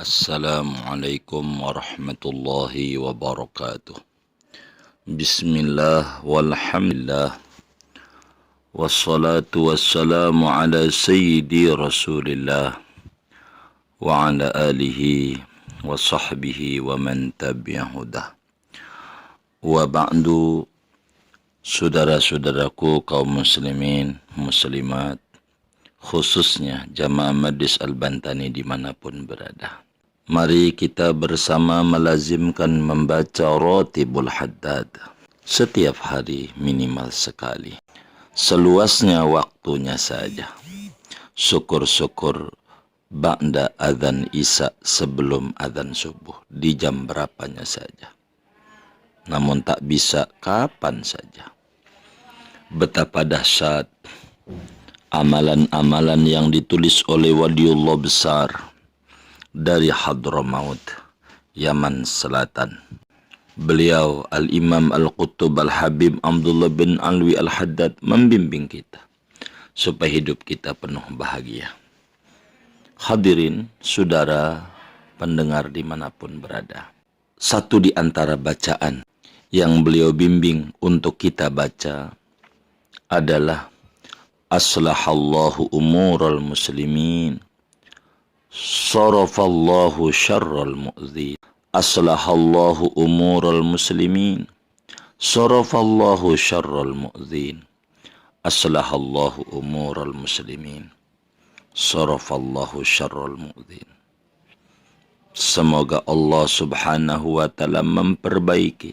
Assalamualaikum warahmatullahi wabarakatuh. Bismillah walhamdulillah. Wassalatu wassalamu ala sayyidi rasulillah wa ala alihi wa sahbihi wa man tabi'ahudah. Wa ba'du, saudara-saudaraku kaum muslimin, muslimat, khususnya jamaah Majlis Al-Bantani dimanapun berada. Mari kita bersama melazimkan membaca Ratibul Haddad setiap hari minimal sekali. Seluasnya waktunya saja. Syukur-syukur ba'da adzan isya sebelum adzan subuh, di jam berapanya saja. Namun tak bisa kapan saja. Betapa dahsyat amalan-amalan yang ditulis oleh waliullah besar dari Hadramaut, Yaman Selatan. Beliau Al-Imam Al-Qutub Al-Habib Abdullah bin Alwi Al-Haddad membimbing kita supaya hidup kita penuh bahagia. Hadirin, saudara, pendengar dimanapun berada. Satu di antara bacaan yang beliau bimbing untuk kita baca adalah Aslahallahu umural muslimin, sarafallahu syarral mu'dzin. Aslahallahu umural muslimin, sarafallahu syarral mu'dzin. Aslahallahu umural muslimin, sarafallahu syarral mu'dzin. Semoga Allah subhanahu wa ta'ala memperbaiki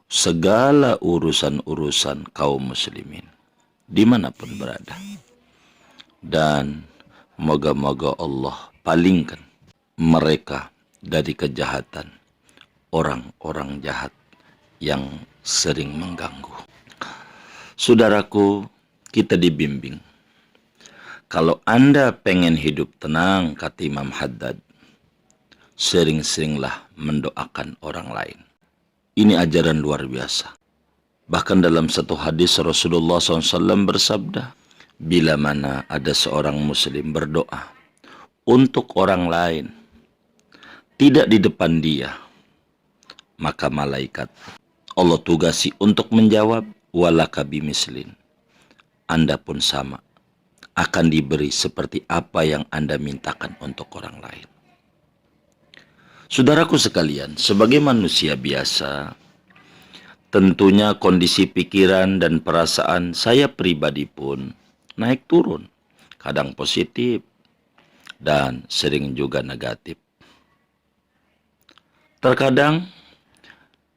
segala urusan-urusan kaum muslimin dimanapun berada. Dan moga-moga Allah palingkan mereka dari kejahatan orang-orang jahat yang sering mengganggu. Saudaraku, kita dibimbing. Kalau Anda pengen hidup tenang, kata Imam Haddad, sering-seringlah mendoakan orang lain. Ini ajaran luar biasa. Bahkan dalam satu hadis Rasulullah SAW bersabda, bila mana ada seorang muslim berdoa untuk orang lain, tidak di depan dia, maka malaikat Allah tugasi untuk menjawab, walaka bimislin. Anda pun sama, akan diberi seperti apa yang Anda mintakan untuk orang lain. Saudaraku sekalian, sebagai manusia biasa, tentunya kondisi pikiran dan perasaan saya pribadi pun naik turun, kadang positif dan sering juga negatif. Terkadang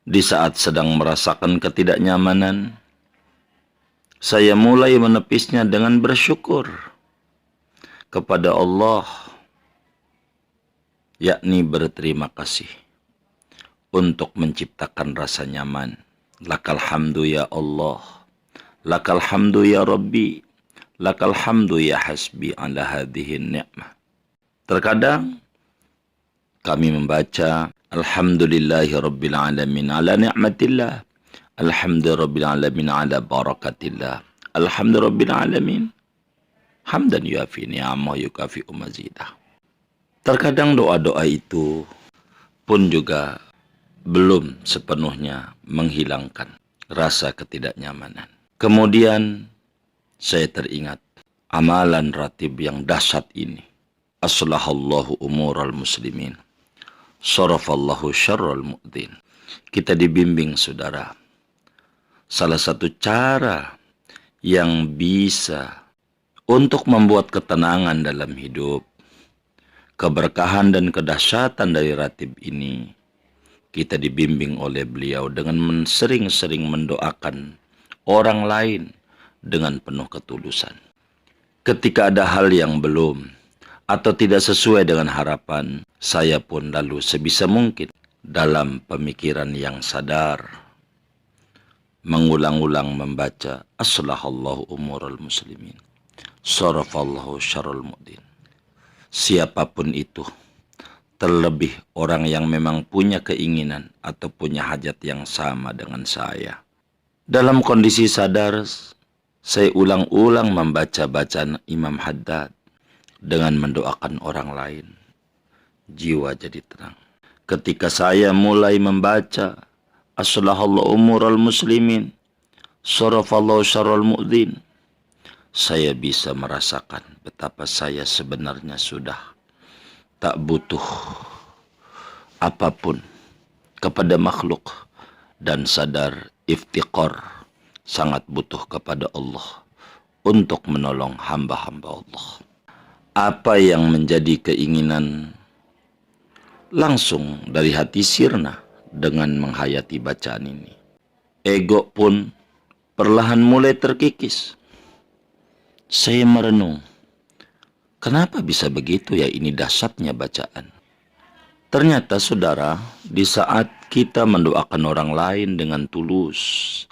di saat sedang merasakan ketidaknyamanan, saya mulai menepisnya dengan bersyukur kepada Allah, yakni berterima kasih untuk menciptakan rasa nyaman. Lakal hamdu ya Allah, lakal hamdu ya Rabbi, lakal hamdu ya hasbi ala hadhihi ni'mah. Terkadang kami membaca alhamdulillahi rabbil alamin ala ni'matillah, alhamdulillahi rabbil alamin ala barakatillah, alhamdulillahi rabbil alamin hamdan yuafi ni'amah yukafi mazidah. Terkadang doa-doa itu pun juga belum sepenuhnya menghilangkan rasa ketidaknyamanan. Kemudian saya teringat amalan ratib yang dahsyat ini. Aslahallahu umural muslimin, sarafallahu syarral mu'dzin. Kita dibimbing, saudara. Salah satu cara yang bisa untuk membuat ketenangan dalam hidup, keberkahan dan kedahsyatan dari ratib ini, kita dibimbing oleh beliau dengan sering-sering mendoakan orang lain dengan penuh ketulusan. Ketika ada hal yang belum atau tidak sesuai dengan harapan, saya pun lalu sebisa mungkin dalam pemikiran yang sadar mengulang-ulang membaca Aslahallahu umural muslimin, sarafallahu syarral mu'dzin. Siapapun itu, terlebih orang yang memang punya keinginan atau punya hajat yang sama dengan saya, dalam kondisi sadar, saya ulang-ulang membaca bacaan Imam Haddad dengan mendoakan orang lain. jiwa jadi tenang. Ketika saya mulai membaca aslahallahu umural muslimin, sarafallahu syarral mu'dhin, saya bisa merasakan betapa saya sebenarnya sudah tak butuh apapun kepada makhluk dan sadar iftiqar sangat butuh kepada Allah untuk menolong hamba-hamba Allah. Apa yang menjadi keinginan langsung dari hati sirna dengan menghayati bacaan ini. Ego pun perlahan mulai terkikis. Saya merenung, kenapa bisa begitu ya, ini dahsyatnya bacaan. Ternyata saudara, di saat kita mendoakan orang lain dengan tulus,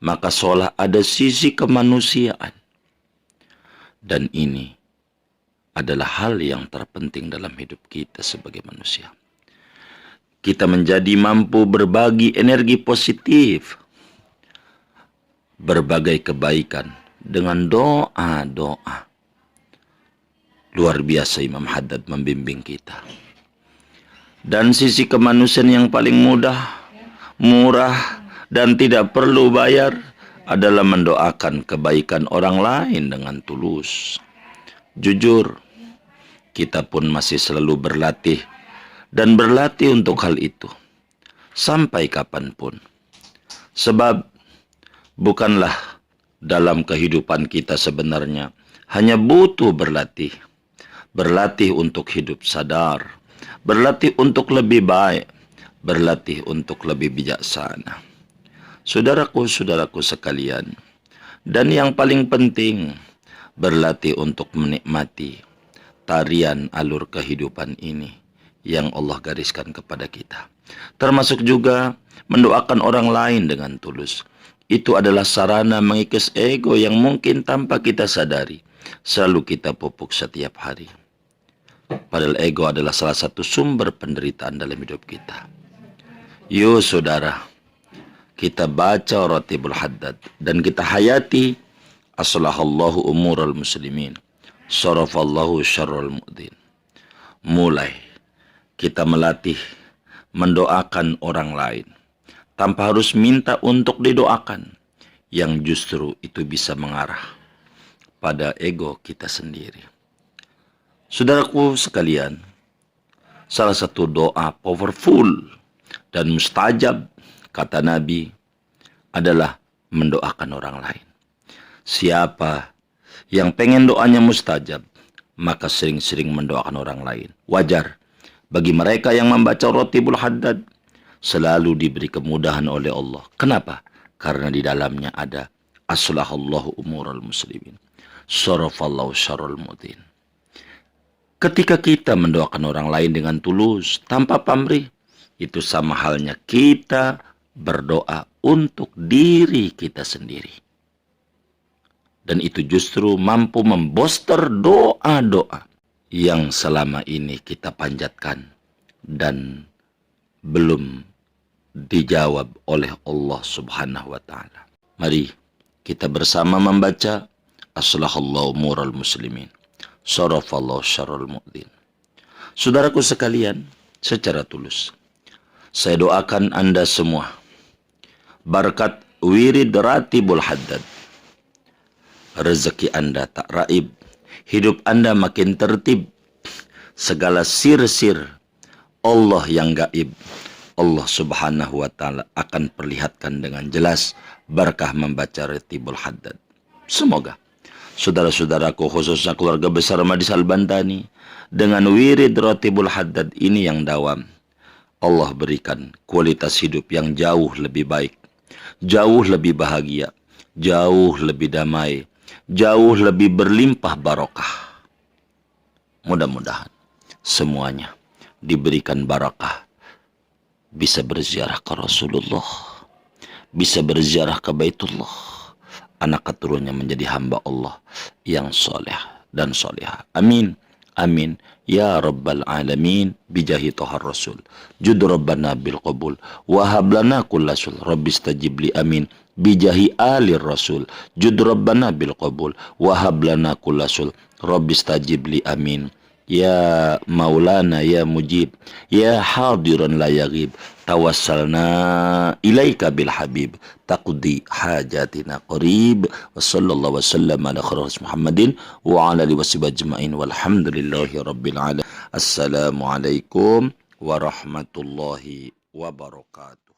maka seolah ada sisi kemanusiaan. Dan ini adalah hal yang terpenting dalam hidup kita sebagai manusia. Kita menjadi mampu berbagi energi positif, berbagai kebaikan dengan doa-doa. Luar biasa Imam Haddad membimbing kita. Dan sisi kemanusiaan yang paling mudah, murah, dan tidak perlu bayar adalah mendoakan kebaikan orang lain dengan tulus. Jujur, kita pun masih selalu berlatih dan berlatih untuk hal itu sampai kapanpun. Sebab bukanlah dalam kehidupan kita sebenarnya hanya butuh berlatih. Berlatih untuk hidup sadar, berlatih untuk lebih baik, berlatih untuk lebih bijaksana. Saudaraku-saudaraku sekalian, dan yang paling penting, berlatih untuk menikmati tarian alur kehidupan ini yang Allah gariskan kepada kita. Termasuk juga mendoakan orang lain dengan tulus. Itu adalah sarana mengikis ego yang mungkin tanpa kita sadari selalu kita pupuk setiap hari. Padahal ego adalah salah satu sumber penderitaan dalam hidup kita. Yuk saudara, kita baca Ratibul Haddad dan kita hayati aslahallahu umural muslimin, sarafallahu syarral mu'dhin. Mulai kita melatih mendoakan orang lain tanpa harus minta untuk didoakan, yang justru itu bisa mengarah pada ego kita sendiri. Saudaraku sekalian, salah satu doa powerful dan mustajab, kata Nabi, adalah mendoakan orang lain. Siapa yang pengen doanya mustajab, maka sering-sering mendoakan orang lain. Wajar bagi mereka yang membaca Ratibul Haddad selalu diberi kemudahan oleh Allah. Kenapa? Karena di dalamnya ada aslahallahu umural muslimin, sarafallahu syarral mu'dhin. Ketika kita mendoakan orang lain dengan tulus, tanpa pamrih, itu sama halnya kita berdoa untuk diri kita sendiri. Dan itu justru mampu memboster doa-doa yang selama ini kita panjatkan dan belum dijawab oleh Allah Subhanahu wa Ta'ala. Mari kita bersama membaca aslahallahu umural muslimin, sarafallahu syarral mu'dhin. Saudaraku sekalian, secara tulus saya doakan Anda semua berkat wirid Ratibul Haddad, rezeki Anda tak raib, hidup Anda makin tertib, segala sir-sir Allah yang gaib Allah Subhanahu wa Ta'ala akan perlihatkan dengan jelas berkah membaca Ratibul Haddad. Semoga saudara-saudaraku, khususnya keluarga besar Madis Al-Bantani, dengan wirid Ratibul Haddad ini yang dawam, Allah berikan kualitas hidup yang jauh lebih baik, jauh lebih bahagia, jauh lebih damai, jauh lebih berlimpah barokah. Mudah-mudahan semuanya diberikan barakah, bisa berziarah ke Rasulullah, bisa berziarah ke Baitullah, anak keturunannya menjadi hamba Allah yang soleh dan soleha. Amin. Amin. Ya Rabbal Alamin. Bijahi Tohar Rasul. Jud Rabbana bil qabul. Wahab lana kullasul. Rabbi stajib li amin. Bijahi alir Rasul. Jud Rabbana bil qabul. Wahab lana kullasul. Rabbi stajib li amin. Ya Maulana ya Mujib, ya hadiran la yaghib, tawassalna ilaika bil habib, taqdi hajatina qarib. Wa sallallahu wasallam ala khairil Muhammadin wa ala alihi washabihi ajmain walhamdulillahi rabbil alamin. Assalamualaikum warahmatullahi wabarakatuh.